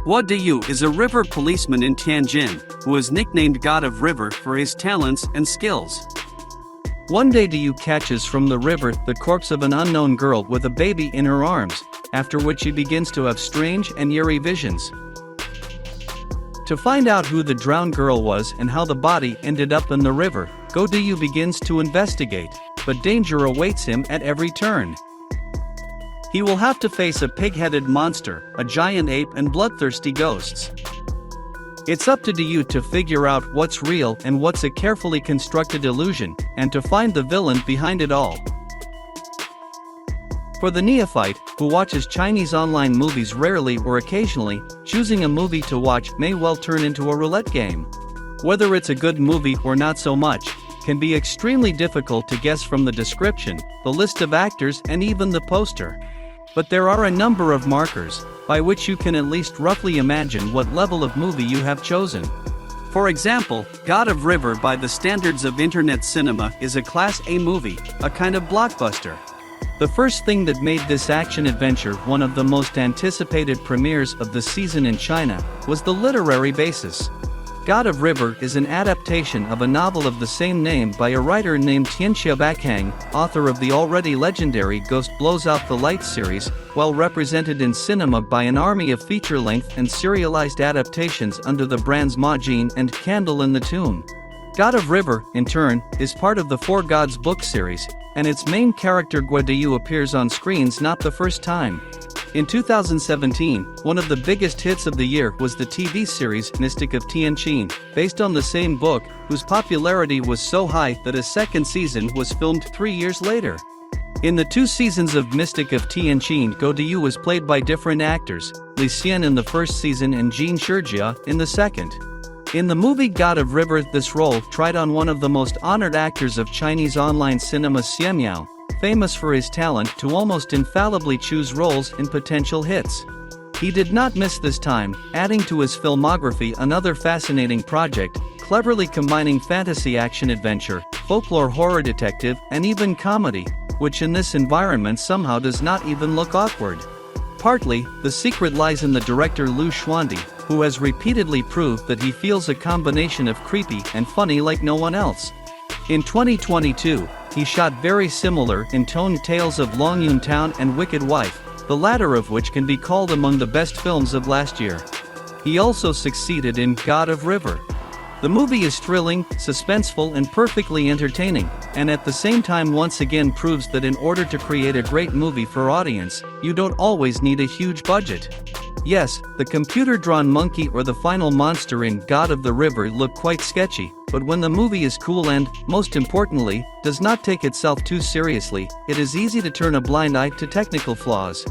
Guo is a river policeman in Tianjin, who is nicknamed God of River for his talents and skills. One day Liu catches from the river the corpse of an unknown girl with a baby in her arms, after which he begins to have strange and eerie visions. To find out who the drowned girl was and how the body ended up in the river, Liu begins to investigate, but danger awaits him at every turn. He will have to face a pig-headed monster, a giant ape and bloodthirsty ghosts. It's up to Liu to figure out what's real and what's a carefully constructed illusion, and to find the villain behind it all. For the neophyte, who watches Chinese online movies rarely or occasionally, choosing a movie to watch may well turn into a roulette game. Whether it's a good movie or not so much, can be extremely difficult to guess from the description, the list of actors and even the poster. But there are a number of markers, by which you can at least roughly imagine what level of movie you have chosen. For example, God of River by the standards of internet cinema is a Class A movie, a kind of blockbuster. The first thing that made this action-adventure one of the most anticipated premieres of the season in China was the literary basis. God of River is an adaptation of a novel of the same name by a writer named Tianxia Bakang, author of the already legendary Ghost Blows Out the Light series, well represented in cinema by an army of feature-length and serialized adaptations under the brands Ma Jin and Candle in the Tomb. God of River, in turn, is part of the Four Gods book series, and its main character Guo appears on screens not the first time. In 2017, one of the biggest hits of the year was the TV series Mystic of Tianqin, based on the same book, whose popularity was so high that a second season was filmed 3 years later. In the 2 seasons of Mystic of Tianqin, Guo was played by different actors, Li Xian in the first season and Jin Shijia in the second. In the movie God of River, this role tried on one of the most honored actors of Chinese online cinema, Miao, famous for his talent to almost infallibly choose roles in potential hits. He did not miss this time, adding to his filmography another fascinating project, cleverly combining fantasy action-adventure, folklore horror detective, and even comedy, which in this environment somehow does not even look awkward. Partly, the secret lies in the director Liu Xuan-Di, who has repeatedly proved that he feels a combination of creepy and funny like no one else. In 2022, he shot very similar in tone tales of Long Yun Town and Wicked Wife, the latter of which can be called among the best films of last year. He also succeeded in God of River. The movie is thrilling, suspenseful and perfectly entertaining, and at the same time once again proves that in order to create a great movie for audience, you don't always need a huge budget. Yes, the computer-drawn monkey or the final monster in God of the River look quite sketchy, but when the movie is cool and, most importantly, does not take itself too seriously, it is easy to turn a blind eye to technical flaws.